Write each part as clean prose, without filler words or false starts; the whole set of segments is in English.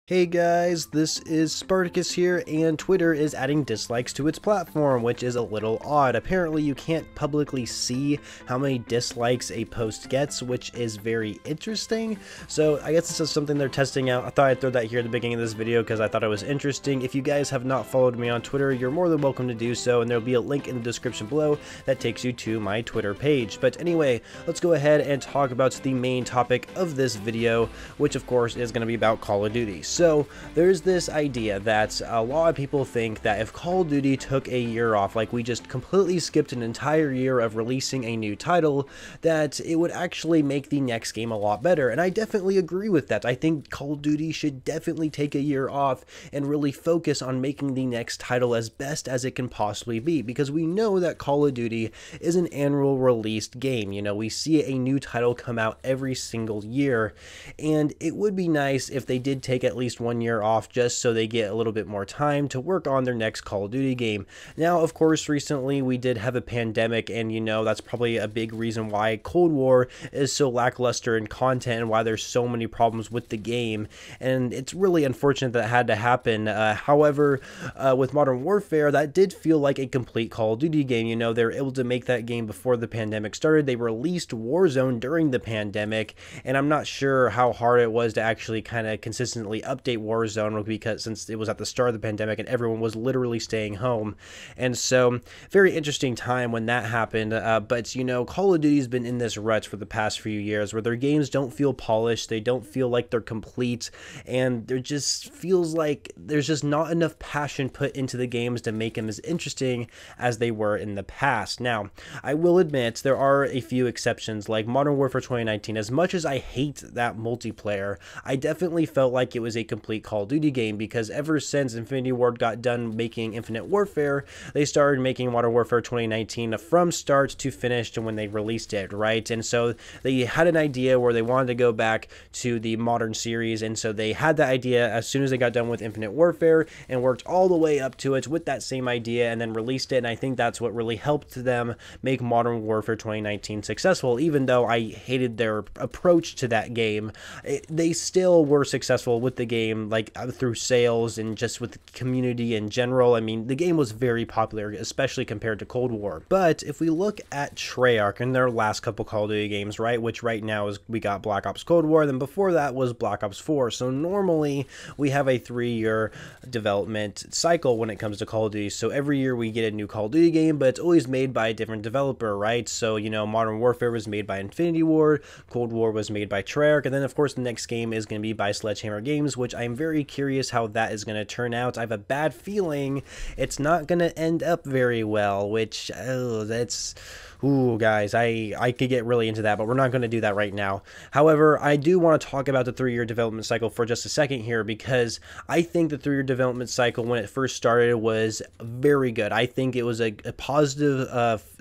Hey guys, this is Spartacus here, and Twitter is adding dislikes to its platform, which is a little odd. Apparently you can't publicly see how many dislikes a post gets, which is very interesting. So I guess this is something they're testing out. I thought I'd throw that here at the beginning of this video because I thought it was interesting. If you guys have not followed me on Twitter, you're more than welcome to do so, and there'll be a link in the description below that takes you to my Twitter page. But anyway, let's go ahead and talk about the main topic of this video, which of course is going to be about Call of Duty. So there's this idea that a lot of people think that if Call of Duty took a year off, like we just completely skipped an entire year of releasing a new title, that it would actually make the next game a lot better. And I definitely agree with that. I think Call of Duty should definitely take a year off and really focus on making the next title as best as it can possibly be, because we know that Call of Duty is an annual released game. You know, we see a new title come out every single year, and it would be nice if they did take at least 1 year off just so they get a little bit more time to work on their next Call of Duty game. Now, of course, recently we did have a pandemic, and you know, that's probably a big reason why Cold War is so lackluster in content and why there's so many problems with the game, and it's really unfortunate that it had to happen. However, with Modern Warfare, that did feel like a complete Call of Duty game. You know, they were able to make that game before the pandemic started. They released Warzone during the pandemic, and I'm not sure how hard it was to actually kind of consistently update Warzone, because since it was at the start of the pandemic and everyone was literally staying home. And so very interesting time when that happened. But you know, Call of Duty's been in this rut for the past few years where their games don't feel polished, they don't feel like they're complete, and there just feels like there's just not enough passion put into the games to make them as interesting as they were in the past. Now, I will admit there are a few exceptions, like Modern Warfare 2019. As much as I hate that multiplayer, I definitely felt like it was a complete Call of Duty game, because ever since Infinity Ward got done making Infinite Warfare, they started making Modern Warfare 2019 from start to finish to when they released it, right? And so they had an idea where they wanted to go back to the modern series, and so they had that idea as soon as they got done with Infinite Warfare and worked all the way up to it with that same idea and then released it. And I think that's what really helped them make Modern Warfare 2019 successful. Even though I hated their approach to that game, they still were successful with the game, like through sales and just with the community in general. I mean, the game was very popular, especially compared to Cold War. But if we look at Treyarch and their last couple Call of Duty games, right, which right now is, we got Black Ops Cold War, then before that was Black Ops 4. So normally we have a 3-year development cycle when it comes to Call of Duty. So every year we get a new Call of Duty game, but it's always made by a different developer, right? So, you know, Modern Warfare was made by Infinity Ward, Cold War was made by Treyarch, and then of course the next game is going to be by Sledgehammer Games, which I'm very curious how that is going to turn out. I have a bad feeling it's not going to end up very well, which, that's... Ooh, guys, I could get really into that, but we're not going to do that right now. However, I do want to talk about the 3-year development cycle for just a second here, because I think the 3-year development cycle when it first started was very good. I think it was a positive,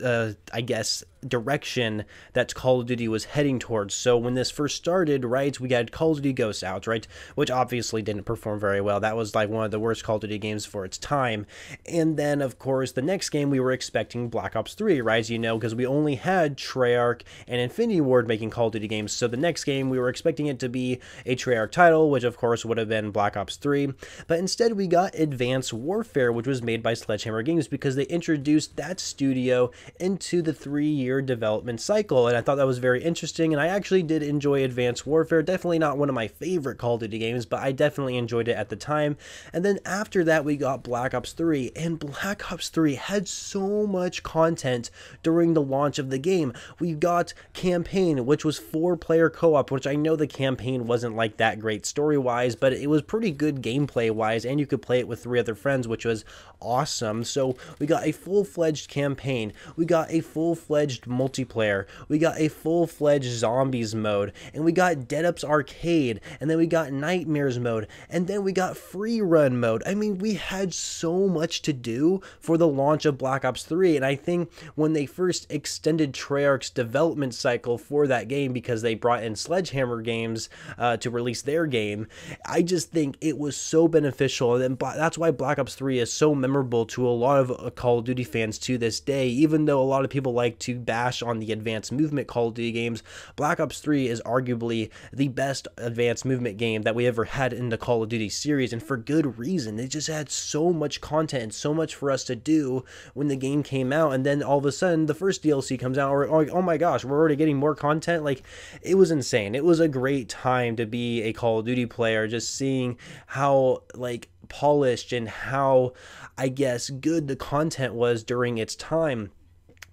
I guess, direction that Call of Duty was heading towards. So when this first started, right, we had Call of Duty Ghosts out, right, which obviously didn't perform very well. That was like one of the worst Call of Duty games for its time. And then, of course, the next game we were expecting Black Ops 3, right, you know, because we only had Treyarch and Infinity Ward making Call of Duty games. So the next game we were expecting it to be a Treyarch title, which of course would have been Black Ops 3. But instead we got Advanced Warfare, which was made by Sledgehammer Games, because they introduced that studio into the 3-year development cycle. And I thought that was very interesting, and I actually did enjoy Advanced Warfare. Definitely not one of my favorite Call of Duty games, but I definitely enjoyed it at the time. And then after that we got Black Ops 3, and Black Ops 3 had so much content during the launch of the game. We got Campaign, which was 4-player co-op, which I know the campaign wasn't like that great story-wise, but it was pretty good gameplay-wise, and you could play it with 3 other friends, which was awesome. So we got a full-fledged campaign, we got a full-fledged multiplayer, we got a full-fledged zombies mode, and we got Dead Ups Arcade, and then we got Nightmares mode, and then we got free run mode. I mean, we had so much to do for the launch of Black Ops 3, and I think when they first extended Treyarch's development cycle for that game, because they brought in Sledgehammer Games to release their game, I just think it was so beneficial, and that's why Black Ops 3 is so memorable to a lot of Call of Duty fans to this day, even though a lot of people like to bash on the advanced movement Call of Duty games, Black Ops 3 is arguably the best advanced movement game that we ever had in the Call of Duty series, and for good reason. They just had so much content and so much for us to do when the game came out, and then all of a sudden the first DLC comes out, or like, oh my gosh, we're already getting more content. Like, it was insane. It was a great time to be a Call of Duty player, just seeing how like polished and how, I guess, good the content was during its time.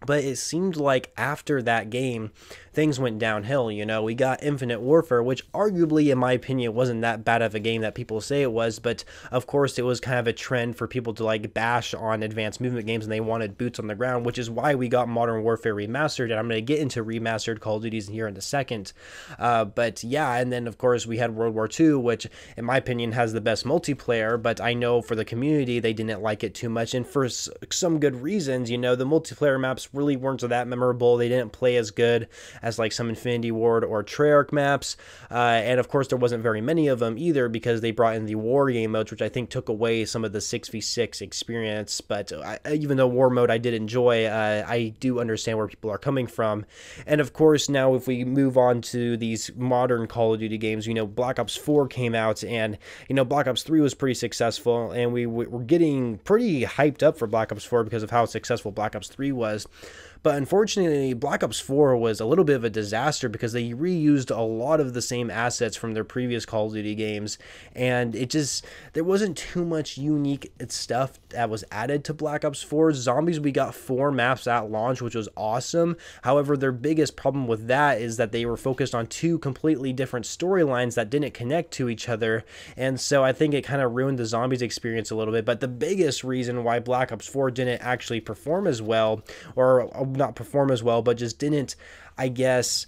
But it seemed like after that game, things went downhill. You know, we got Infinite Warfare, which arguably, in my opinion, wasn't that bad of a game that people say it was. But of course, it was kind of a trend for people to like bash on advanced movement games, and they wanted boots on the ground, which is why we got Modern Warfare Remastered. And I'm going to get into remastered Call of Duties here in a second. But yeah, and then of course we had World War II, which in my opinion has the best multiplayer. But I know for the community, they didn't like it too much. And for some good reasons, you know, the multiplayer maps really weren't that memorable. They didn't play as good as like some Infinity Ward or Treyarch maps, and of course there wasn't very many of them either, because they brought in the war game modes, which I think took away some of the 6v6 experience. But even though war mode I did enjoy, I do understand where people are coming from. And of course, now if we move on to these modern Call of Duty games, you know, Black Ops 4 came out, and you know, Black Ops 3 was pretty successful, and we were getting pretty hyped up for Black Ops 4 because of how successful Black Ops 3 was. But unfortunately, Black Ops 4 was a little bit of a disaster because they reused a lot of the same assets from their previous Call of Duty games, and there wasn't too much unique stuff that was added to Black Ops 4. Zombies, we got 4 maps at launch, which was awesome. However, their biggest problem with that is that they were focused on 2 completely different storylines that didn't connect to each other, and so I think it kind of ruined the Zombies experience a little bit. But the biggest reason why Black Ops 4 didn't actually perform as well, or not perform as well, but just didn't, I guess,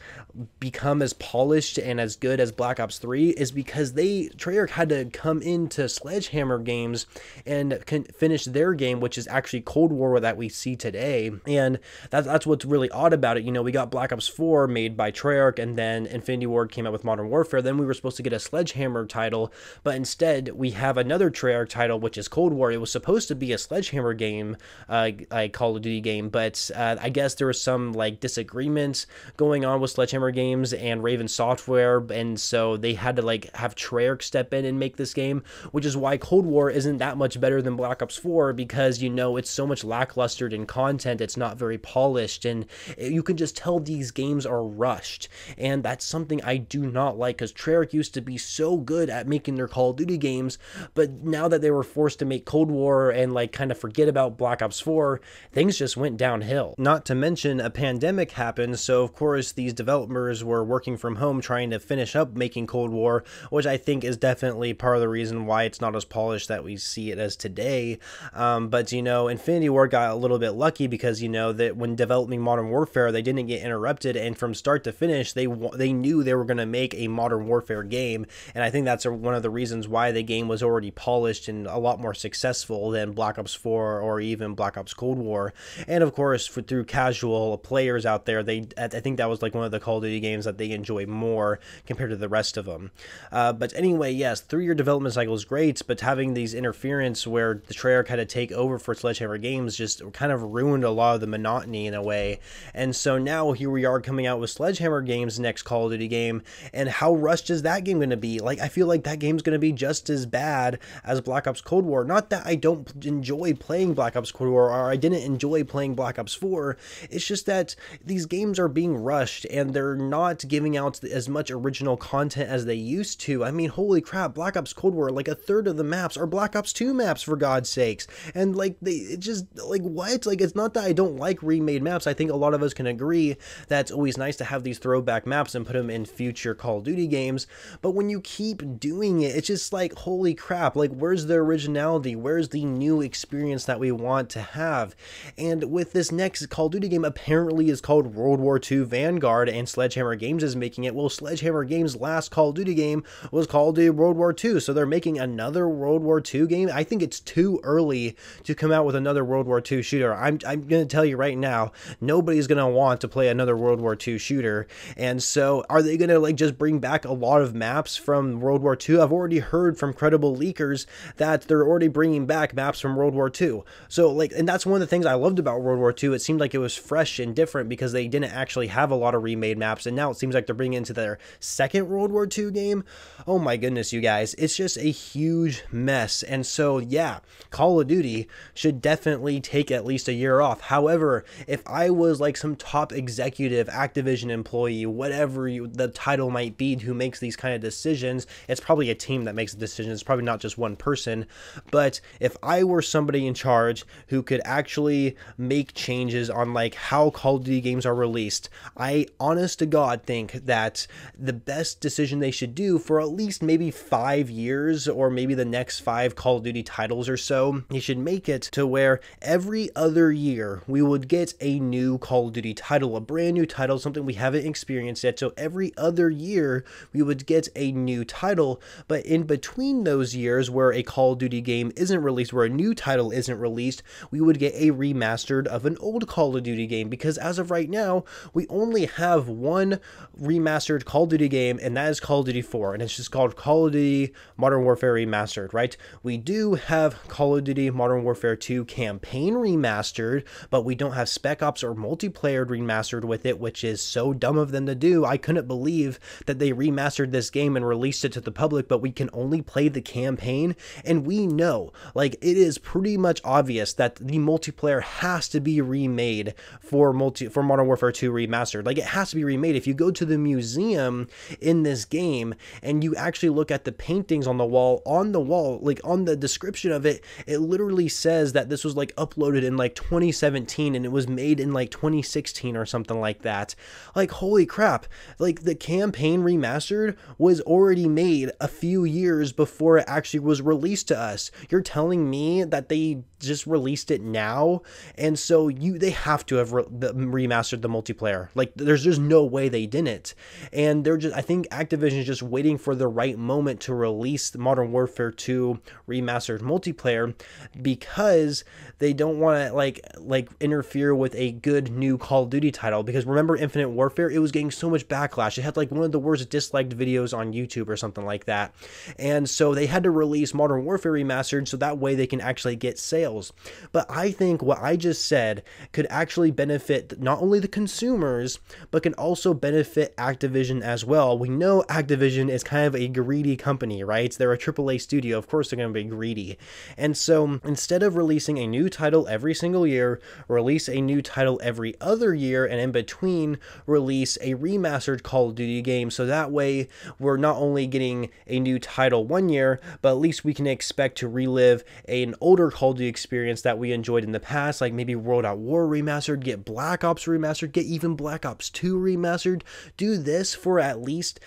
become as polished and as good as Black Ops 3, is because Treyarch had to come into Sledgehammer Games and finish their game, which is actually Cold War that we see today. And that's what's really odd about it. You know, we got Black Ops 4 made by Treyarch, and then Infinity Ward came out with Modern Warfare. Then we were supposed to get a Sledgehammer title, but instead we have another Treyarch title, which is Cold War. It was supposed to be a Sledgehammer game, a Call of Duty game, but I guess there was some like disagreements going on with Sledgehammer Games and Raven Software, and so they had to like have Treyarch step in and make this game, which is why Cold War isn't that much better than Black Ops 4, because, you know, it's so much lackluster in content. It's not very polished, and you can just tell these games are rushed, and that's something I do not like, because Treyarch used to be so good at making their Call of Duty games, but now that they were forced to make Cold War and like kind of forget about Black Ops 4, things just went downhill. Not to mention a pandemic happened, so of course these developers were working from home trying to finish up making Cold War, which I think is definitely part of the reason why it's not as polished that we see it as today. But, you know, Infinity Ward got a little bit lucky because, you know, that when developing Modern Warfare, they didn't get interrupted, and from start to finish, they knew they were going to make a Modern Warfare game, and I think that's one of the reasons why the game was already polished and a lot more successful than Black Ops 4 or even Black Ops Cold War. And of course, through casual players out there, I think that was like one of the Call of Duty games that they enjoy more compared to the rest of them. But anyway, yes, 3-year development cycle is great, but having these interference where the Treyarch had to take over for Sledgehammer Games just kind of ruined a lot of the monotony in a way. And so now here we are coming out with Sledgehammer Games' next Call of Duty game, and how rushed is that game going to be? Like, I feel like that game's going to be just as bad as Black Ops Cold War. Not that I don't enjoy playing Black Ops Cold War, or I didn't enjoy playing Black Ops 4, it's just that these games are being rushed, and they're not giving out as much original content as they used to. I mean, holy crap, Black Ops Cold War, like a third of the maps are Black Ops 2 maps, for God's sakes. And like, it just, like, what? Like, it's not that I don't like remade maps. I think a lot of us can agree that it's always nice to have these throwback maps and put them in future Call of Duty games, but when you keep doing it, it's just like, holy crap, like, where's the originality? Where's the new experience that we want to have? And with this next Call of Duty game, apparently is called World War II, II Vanguard, and Sledgehammer Games is making it. Well, Sledgehammer Games' last Call of Duty game was Call of Duty World War II, so they're making another World War II game. I think it's too early to come out with another World War II shooter. I'm going to tell you right now, nobody's going to want to play another World War II shooter. And so are they going to like just bring back a lot of maps from World War II? I've already heard from credible leakers that they're already bringing back maps from World War II. So like, and that's one of the things I loved about World War II. It seemed like it was fresh and different because they didn't actually have a lot of remade maps. And now it seems like they're bringing it into their second World War II game. Oh my goodness, you guys, it's just a huge mess. And so yeah, Call of Duty should definitely take at least a year off. However, if I was like some top executive Activision employee, whatever the title might be, who makes these kind of decisions, it's probably a team that makes the decisions. It's probably not just one person. But if I were somebody in charge who could actually make changes on like how Call of Duty games are released, I honest to God think that the best decision they should do for at least maybe 5 years, or maybe the next 5 Call of Duty titles or so, they should make it to where every other year we would get a new Call of Duty title, a brand new title, something we haven't experienced yet. So every other year we would get a new title, but in between those years where a Call of Duty game isn't released, where a new title isn't released, we would get a remastered of an old Call of Duty game, because as of right now, we only have one remastered Call of Duty game, and that is Call of Duty 4, and it's just called Call of Duty Modern Warfare Remastered, right? We do have Call of Duty Modern Warfare 2 Campaign Remastered, but we don't have Spec Ops or Multiplayer Remastered with it, which is so dumb of them to do. I couldn't believe that they remastered this game and released it to the public, but we can only play the campaign, and we know, like, it is pretty much obvious that the multiplayer has to be remade for Modern Warfare 2 Remastered. Like, it has to be remade. If you go to the museum in this game and you actually look at the paintings on the wall, like on the description of it, it literally says that this was like uploaded in like 2017 and it was made in like 2016 or something like that. Like, holy crap, like the campaign remastered was already made a few years before it actually was released to us. You're telling me that they just released it now? And so they have to have remastered the multiplayer. Like, there's just no way they didn't. And I think Activision is just waiting for the right moment to release Modern Warfare 2 remastered multiplayer, because they don't want to like interfere with a good new Call of Duty title. Because remember Infinite Warfare, it was getting so much backlash. It had like one of the worst disliked videos on YouTube or something like that. And so they had to release Modern Warfare Remastered so that way they can actually get sales. But I think what I just said could actually benefit not only the consumers, but can also benefit Activision as well. We know Activision is kind of a greedy company, right? They're a AAA studio. Of course they're going to be greedy. And so instead of releasing a new title every single year, release a new title every other year, and in between release a remastered Call of Duty game. So that way we're not only getting a new title one year, but at least we can expect to relive an older Call of Duty experience that we enjoyed in the past, like maybe World at War remastered, get Black Ops remastered, get even Black Ops 2 remastered. Do this for at least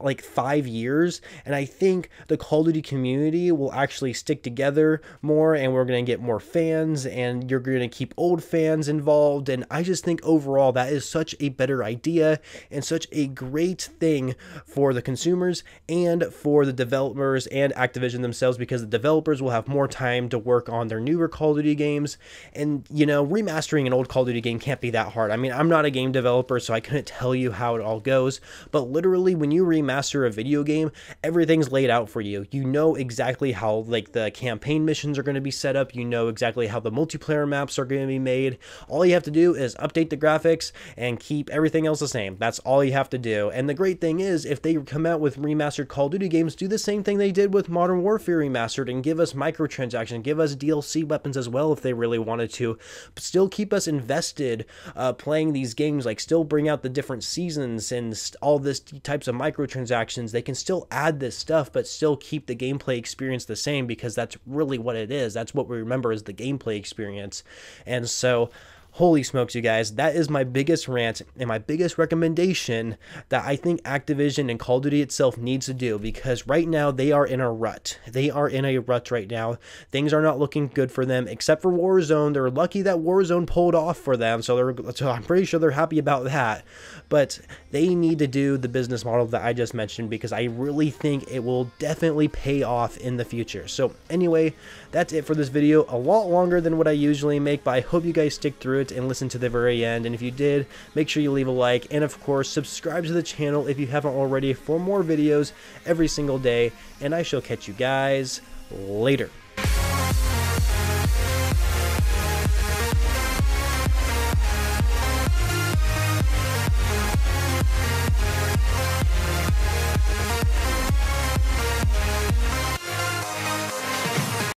like 5 years, and I think the Call of Duty community will actually stick together more, and we're going to get more fans, and you're going to keep old fans involved. And I just think overall that is such a better idea and such a great thing for the consumers and for the developers and Activision themselves, because the developers will have more time to work on their newer Call of Duty games. And you know, remastering an old Call of Duty game can't be that hard. I mean, I'm not a game developer, so I couldn't tell you how it all goes, but literally when you remaster a video game, everything's laid out for you. You know exactly how like the campaign missions are going to be set up. You know exactly how the multiplayer maps are going to be made. All you have to do is update the graphics and keep everything else the same. That's all you have to do. And the great thing is, if they come out with remastered Call of Duty games, do the same thing they did with Modern Warfare Remastered and give us microtransactions, give us DLC weapons as well if they really wanted to, but still keep us invested playing these games, like still bring out the different seasons and all this types of microtransactions. They can still add this stuff, but still keep the gameplay experience the same, because that's really what it is. That's what we remember as the gameplay experience. And so Holy smokes, you guys, that is my biggest rant and my biggest recommendation that I think Activision and Call of Duty itself needs to do, because right now they are in a rut. They are in a rut right now. Things are not looking good for them, except for Warzone. They're lucky that Warzone pulled off for them, so I'm pretty sure they're happy about that. But they need to do the business model that I just mentioned, because I really think it will definitely pay off in the future. So anyway, that's it for this video. A lot longer than what I usually make, but I hope you guys stick through it and listen to the very end. And if you did, make sure you leave a like, and of course subscribe to the channel if you haven't already for more videos every single day. And I shall catch you guys later.